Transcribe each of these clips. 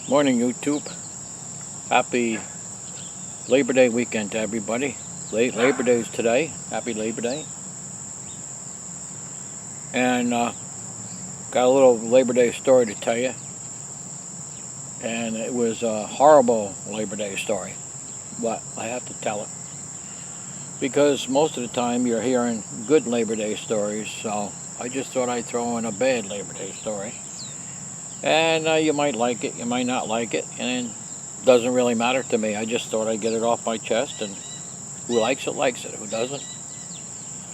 Morning, YouTube. Happy Labor Day weekend to everybody. Labor Day is today. Happy Labor Day. And got a little Labor Day story to tell you. And it was a horrible Labor Day story. But I have to tell it. Because most of the time you're hearing good Labor Day stories. So I just thought I'd throw in a bad Labor Day story. And you might like it, you might not like it, and it doesn't really matter to me. I just thought I'd get it off my chest, and who likes it, likes it. Who doesn't,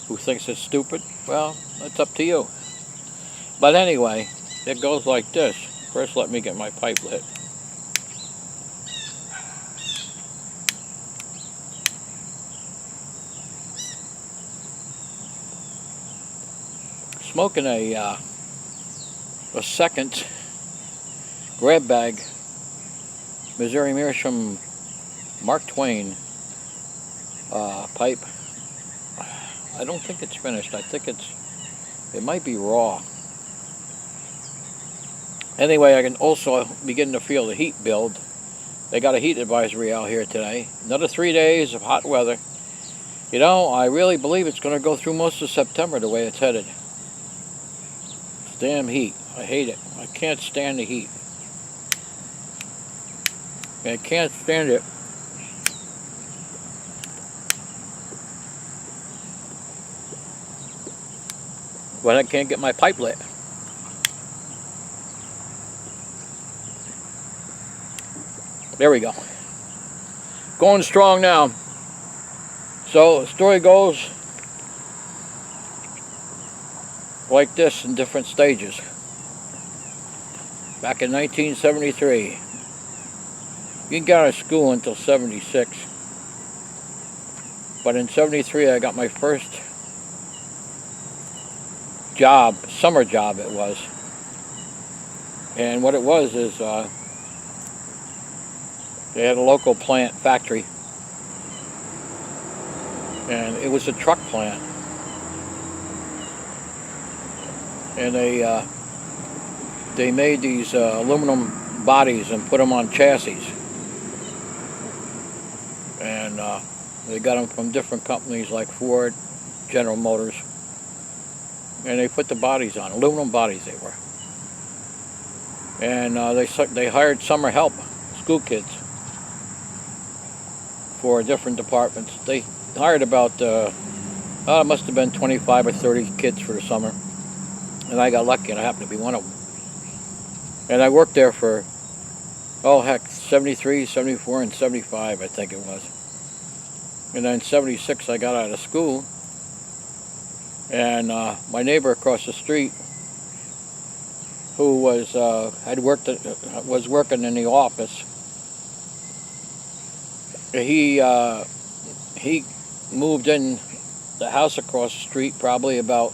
who thinks it's stupid, well, that's up to you. But anyway, it goes like this. First, let me get my pipe lit. Smoking a second grab bag Missouri Meerschaum Mark Twain pipe. I don't think it's finished. I think it might be raw. Anyway, I can also begin to feel the heat build. They got a heat advisory out here today. Another 3 days of hot weather. You know, I really believe it's going to go through most of September the way it's headed. It's damn heat. I hate it. I can't stand the heat. I can't stand it. When I can't get my pipe lit. There we go. Going strong now. So the story goes like this in different stages. Back in 1973. You didn't get out of school until 76. But in 73 I got my first job, summer job it was. And what it was is they had a local plant factory. And it was a truck plant. And they made these aluminum bodies and put them on chassis. And they got them from different companies like Ford, General Motors. And they put the bodies on, aluminum bodies they were. And they hired summer help, school kids, for different departments. They hired about, it must have been 25 or 30 kids for the summer. And I got lucky and I happened to be one of them. And I worked there for, 73, 74, and 75, I think it was. And then in 76, I got out of school. And my neighbor across the street, who was was working in the office, he moved in the house across the street probably about,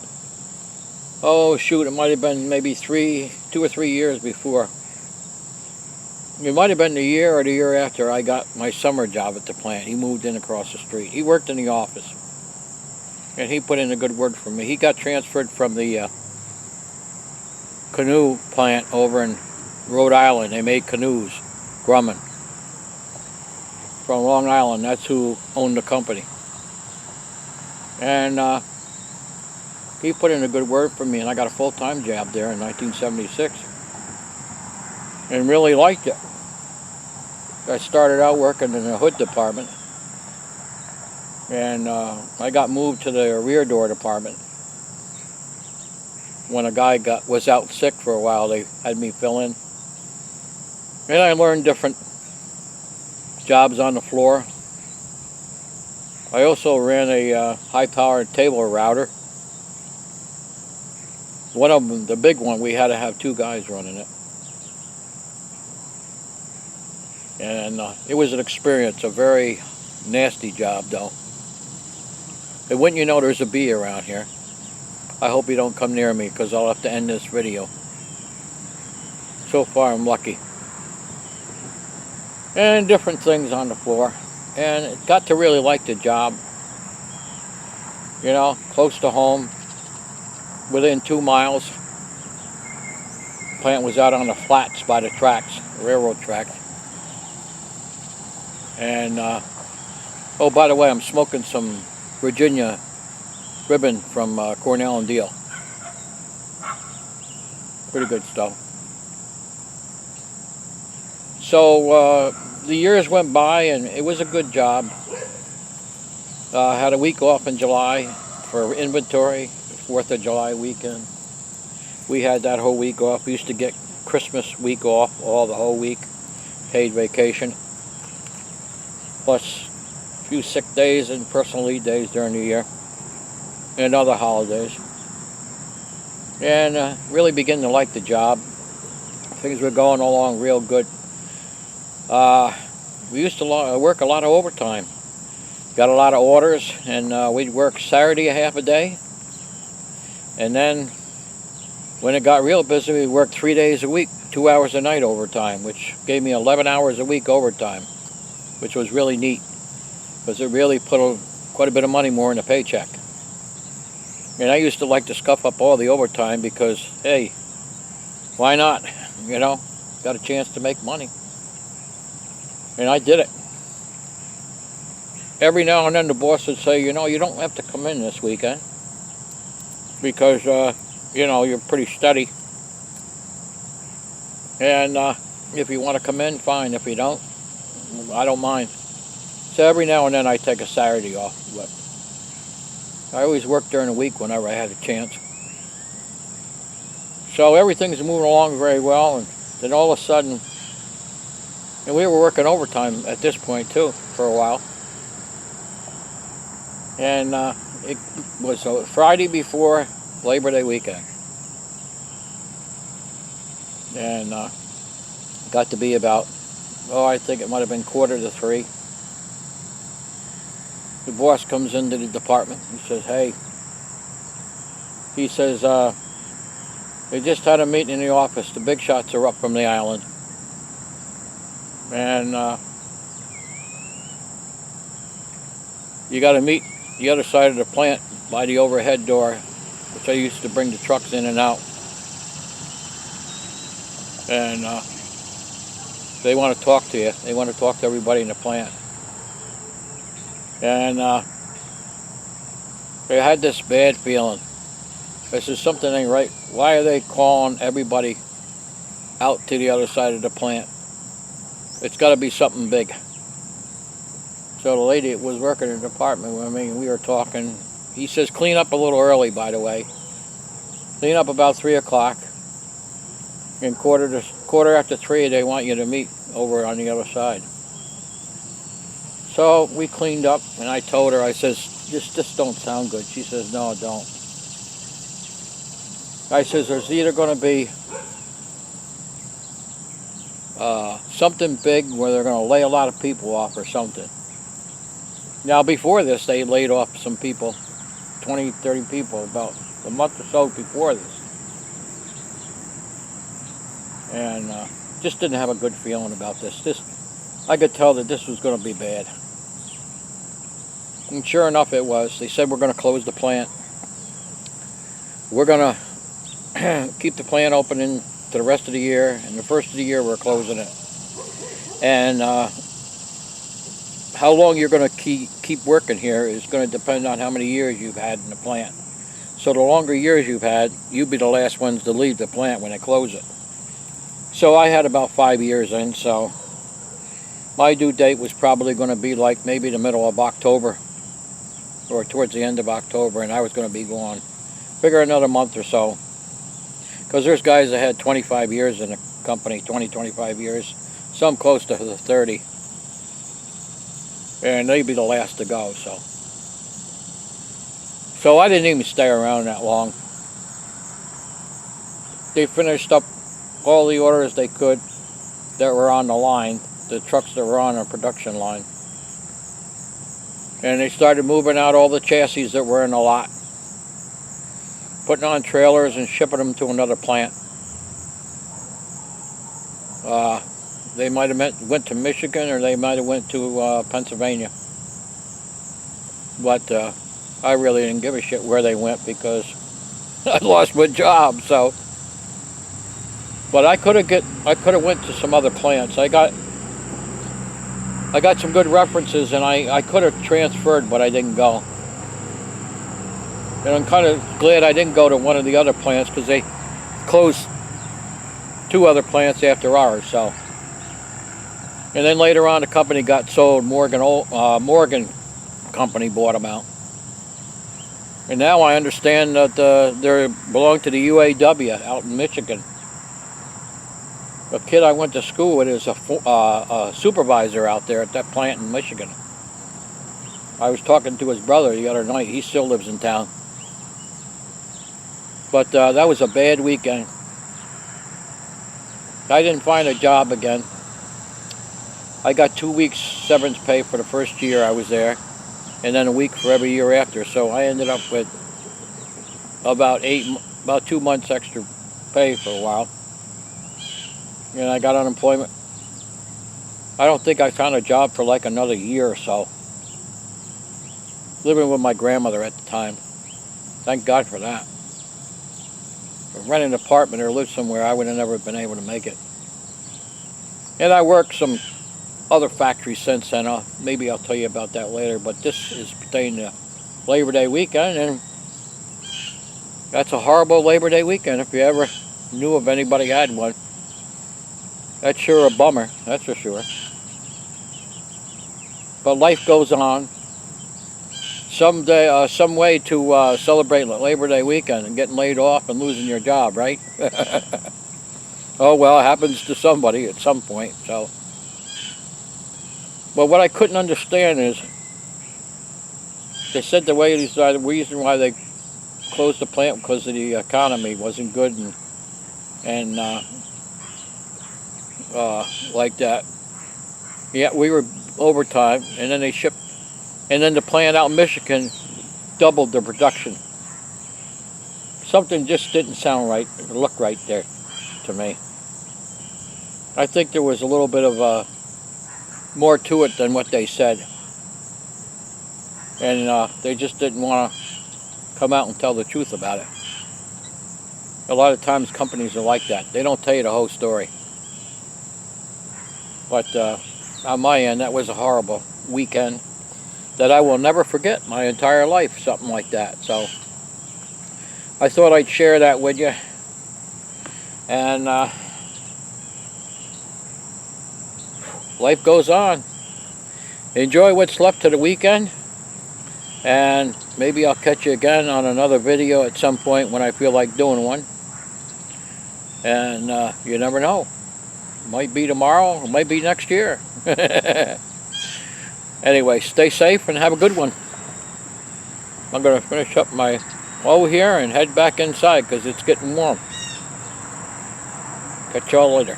it might have been maybe 2 or 3 years before. It might have been the year or the year after I got my summer job at the plant. He moved in across the street. He worked in the office. And he put in a good word for me. He got transferred from the canoe plant over in Rhode Island. They made canoes, Grumman. From Long Island. That's who owned the company. And he put in a good word for me, and I got a full-time job there in 1976. And really liked it. I started out working in the hood department. And I got moved to the rear door department. When a guy was out sick for a while, they had me fill in. And I learned different jobs on the floor. I also ran a high-powered table router. One of them, the big one, we had to have 2 guys running it. And it was an experience, a very nasty job though. And wouldn't you know there's a bee around here. I hope you don't come near me because I'll have to end this video. So far I'm lucky. And different things on the floor. And it got to really like the job. You know, close to home. Within 2 miles. plant was out on the flats by the tracks, railroad tracks. And, oh, by the way, I'm smoking some Virginia ribbon from Cornell and Deal. Pretty good stuff. So the years went by and it was a good job. Had a week off in July for inventory, 4th of July weekend. We had that whole week off. We used to get Christmas week off, all the whole week, paid vacation, plus a few sick days and personal leave days during the year, and other holidays. And really beginning to like the job. Things were going along real good. We used to work a lot of overtime. Got a lot of orders, and we'd work Saturday a half a day. And then when it got real busy, we worked 3 days a week, 2 hours a night overtime, which gave me 11 hours a week overtime, which was really neat, because it really put quite a bit of money more in the paycheck. And I used to like to scuff up all the overtime because, hey, why not? You know, got a chance to make money. And I did it. Every now and then the boss would say, you know, you don't have to come in this weekend because, you know, you're pretty steady. And if you want to come in, fine. If you don't, I don't mind. So every now and then I take a Saturday off, but I always work during the week whenever I had a chance. So everything's moving along very well, and then all of a sudden, and we were working overtime at this point too for a while. And it was a Friday before Labor Day weekend. And got to be about, I think it might have been 2:45. The boss comes into the department. He says, hey, he says, they just had a meeting in the office. The big shots are up from the island. And you got to meet the other side of the plant by the overhead door, which I used to bring the trucks in and out. And they want to talk to you. They want to talk to everybody in the plant. And they had this bad feeling. This is something ain't right. Why are they calling everybody out to the other side of the plant? It's got to be something big. So the lady that was working in the department with me, we were talking. He says, clean up a little early, by the way. Clean up about 3 o'clock. And quarter after 3, they want you to meet over on the other side. So we cleaned up, and I told her, I says, this don't sound good. She says, no, it don't. I says, there's either going to be something big where they're going to lay a lot of people off or something. Now, before this, they laid off some people, 20, 30 people, about a month or so before this. And just didn't have a good feeling about this. I could tell that this was going to be bad. And sure enough, it was. They said we're going to close the plant. We're going to keep the plant open to the rest of the year, and the first of the year we're closing it. And how long you're going to keep working here is going to depend on how many years you've had in the plant. So the longer years you've had, you'll be the last ones to leave the plant when they close it. So I had about 5 years in, so my due date was probably going to be like maybe the middle of October or towards the end of October, and I was going to be gone. Figure another month or so. Because there's guys that had 25 years in the company, 20, 25 years, some close to the 30. And they'd be the last to go, so I didn't even stay around that long. They finished up all the orders they could that were on the line, the trucks that were on the production line. And they started moving out all the chassis that were in the lot, putting on trailers and shipping them to another plant. They might have went to Michigan, or they might have went to Pennsylvania. But I really didn't give a shit where they went because I lost my job. So But I could have went to some other plants. I got some good references, and I could have transferred, but I didn't go. And I'm kind of glad I didn't go to one of the other plants, because they closed 2 other plants after ours. So, and then later on, the company got sold. Morgan Company bought them out. And now I understand that they belong to the UAW out in Michigan. A kid I went to school with is a supervisor out there at that plant in Michigan. I was talking to his brother the other night. He still lives in town. But that was a bad weekend. I didn't find a job again. I got 2 weeks severance pay for the first year I was there, and then a week for every year after. So I ended up with about 2 months extra pay for a while. And I got unemployment. I don't think I found a job for like another year or so. Living with my grandmother at the time. Thank God for that. If I rented an apartment or lived somewhere, I would have never been able to make it. And I worked some other factories since then. Maybe I'll tell you about that later. But this is pertaining to Labor Day weekend, and that's a horrible Labor Day weekend if you ever knew of anybody had one. That's sure a bummer, that's for sure. But life goes on. Some way to celebrate Labor Day weekend and getting laid off and losing your job, right? Oh well, it happens to somebody at some point. So, but what I couldn't understand is they said the reason why they closed the plant because of the economy wasn't good and like that. Yeah, we were overtime, and then the plant out in Michigan doubled the production. Something just didn't sound right, or look right there to me. I think there was a little bit of more to it than what they said. And they just didn't want to come out and tell the truth about it. A lot of times companies are like that. They don't tell you the whole story. But on my end, that was a horrible weekend that I will never forget my entire life, something like that. So I thought I'd share that with you. And life goes on. Enjoy what's left of the weekend. And maybe I'll catch you again on another video at some point when I feel like doing one. And you never know. Might be tomorrow, it might be next year. Anyway, stay safe and have a good one. I'm going to finish up my over here and head back inside because it's getting warm. Catch y'all later.